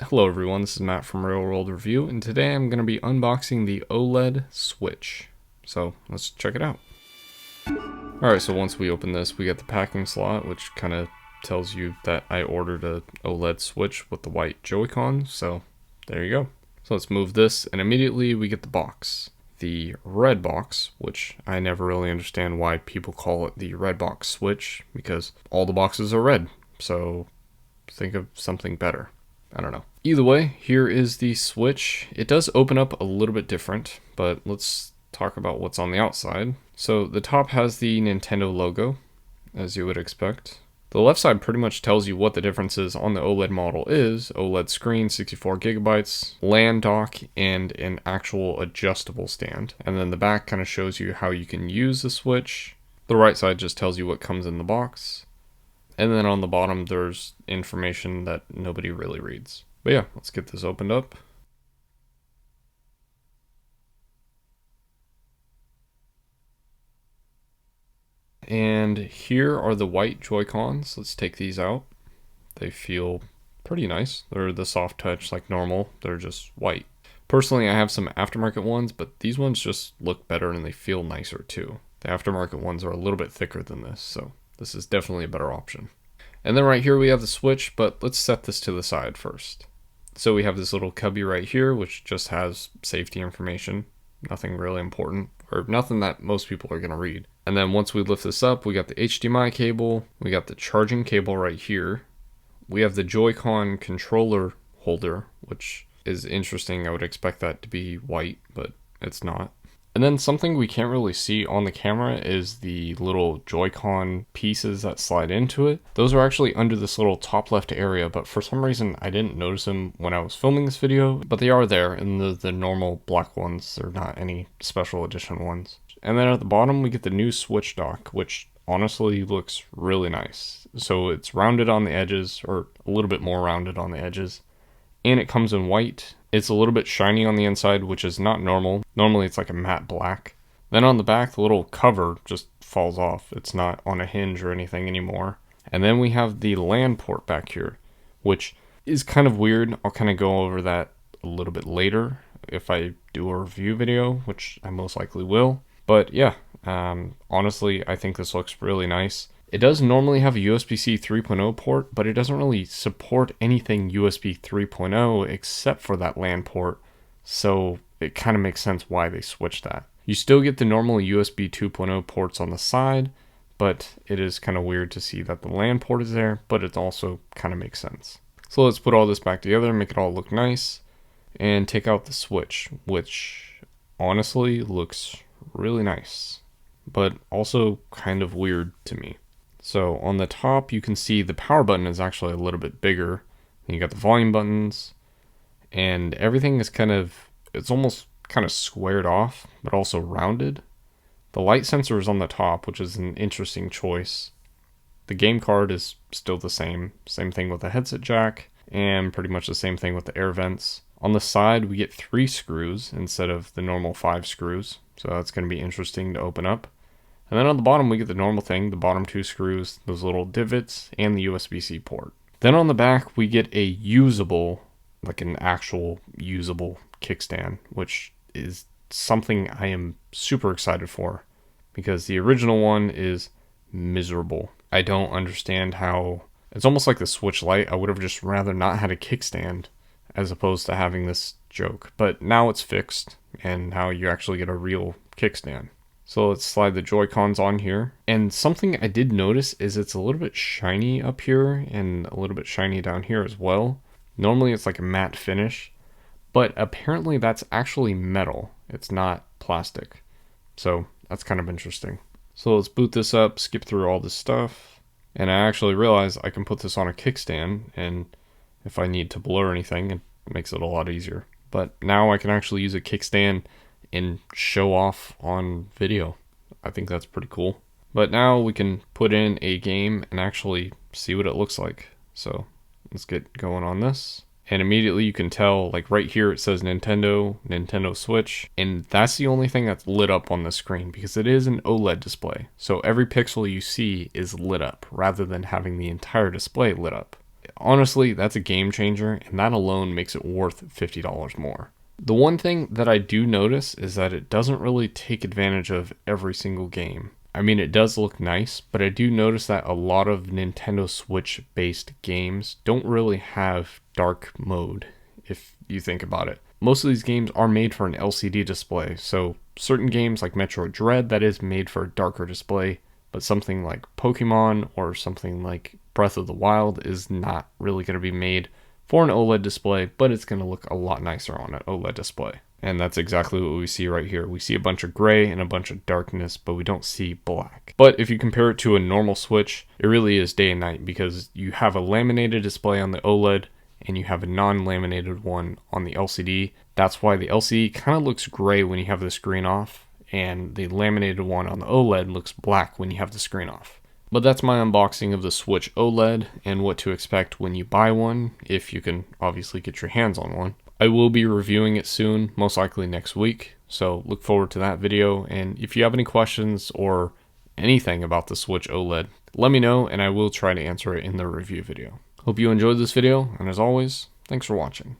Hello everyone, this is Matt from Real World Review, and today I'm going to be unboxing the OLED Switch. So let's check it out. Alright, so once we open this, we get the packing slot, which kind of tells you that I ordered a OLED Switch with the white Joy-Con, so there you go. So let's move this, and immediately we get the box. The red box, which I never really understand why people call it the red box Switch, because all the boxes are red, so think of something better. I don't know. Either way, here is the Switch. It does open up a little bit different, but let's talk about what's on the outside. So the top has the Nintendo logo, as you would expect. The left side pretty much tells you what the differences on the OLED model is. OLED screen, 64 gigabytes, LAN dock, and an actual adjustable stand. And then the back kind of shows you how you can use the Switch. The right side just tells you what comes in the box. And then on the bottom, there's information that nobody really reads. But yeah, let's get this opened up. And here are the white Joy-Cons. Let's take these out. They feel pretty nice. They're the soft touch like normal. They're just white. Personally, I have some aftermarket ones, but these ones just look better and they feel nicer too. The aftermarket ones are a little bit thicker than this, so this is definitely a better option. And then right here we have the Switch, but let's set this to the side first. So we have this little cubby right here, which just has safety information. Nothing really important, or nothing that most people are going to read. And then once we lift this up, we got the HDMI cable, we got the charging cable right here. We have the Joy-Con controller holder, which is interesting. I would expect that to be white, but it's not. And then something we can't really see on the camera is the little Joy-Con pieces that slide into it. Those are actually under this little top left area, but for some reason I didn't notice them when I was filming this video, but they are there, and they're the normal black ones. They're not any special edition ones. And then at the bottom we get the new Switch dock, which honestly looks really nice. So it's rounded on the edges, or a little bit more rounded on the edges, and it comes in white. It's a little bit shiny on the inside, which is not normal. Normally it's like a matte black. Then on the back, the little cover just falls off. It's not on a hinge or anything anymore. And then we have the LAN port back here, which is kind of weird. I'll kind of go over that a little bit later if I do a review video, which I most likely will. But yeah, honestly, I think this looks really nice. It does normally have a USB-C 3.0 port, but it doesn't really support anything USB 3.0 except for that LAN port, so it kind of makes sense why they switched that. You still get the normal USB 2.0 ports on the side, but it is kind of weird to see that the LAN port is there, but it also kind of makes sense. So let's put all this back together, make it all look nice, and take out the Switch, which honestly looks really nice, but also kind of weird to me. So on the top, you can see the power button is actually a little bit bigger. You got the volume buttons, and everything is it's almost kind of squared off, but also rounded. The light sensor is on the top, which is an interesting choice. The game card is still the same thing with the headset jack, and pretty much the same thing with the air vents. On the side, we get 3 screws instead of the normal 5 screws, so that's going to be interesting to open up. And then on the bottom, we get the normal thing, the bottom 2 screws, those little divots, and the USB-C port. Then on the back, we get a usable, like an actual usable kickstand, which is something I am super excited for, because the original one is miserable. I don't understand how, it's almost like the Switch Lite. I would have just rather not had a kickstand as opposed to having this joke. But now it's fixed, and now you actually get a real kickstand. So let's slide the Joy-Cons on here. And something I did notice is it's a little bit shiny up here and a little bit shiny down here as well. Normally it's like a matte finish, but apparently that's actually metal. It's not plastic. So that's kind of interesting. So let's boot this up, skip through all this stuff. And I actually realized I can put this on a kickstand, and if I need to blur anything, it makes it a lot easier. But now I can actually use a kickstand and show off on video. I think that's pretty cool. But now we can put in a game and actually see what it looks like. So let's get going on this. And immediately you can tell, like right here it says Nintendo Switch, and that's the only thing that's lit up on the screen because it is an OLED display. So every pixel you see is lit up rather than having the entire display lit up. Honestly, that's a game changer, and that alone makes it worth $50 more. The one thing that I do notice is that it doesn't really take advantage of every single game. I mean, it does look nice, but I do notice that a lot of Nintendo Switch based games don't really have dark mode, if you think about it. Most of these games are made for an LCD display, so certain games like Metroid Dread, that is made for a darker display, but something like Pokemon or something like Breath of the Wild is not really going to be made for an OLED display, but it's going to look a lot nicer on an OLED display. And that's exactly what we see right here. We see a bunch of gray and a bunch of darkness, but we don't see black. But if you compare it to a normal Switch, it really is day and night because you have a laminated display on the OLED and you have a non-laminated one on the LCD. That's why the LCD kind of looks gray when you have the screen off, and the laminated one on the OLED looks black when you have the screen off. But that's my unboxing of the Switch OLED and what to expect when you buy one, if you can obviously get your hands on one. I will be reviewing it soon, most likely next week, so look forward to that video. And if you have any questions or anything about the Switch OLED, let me know and I will try to answer it in the review video. Hope you enjoyed this video, and as always, thanks for watching.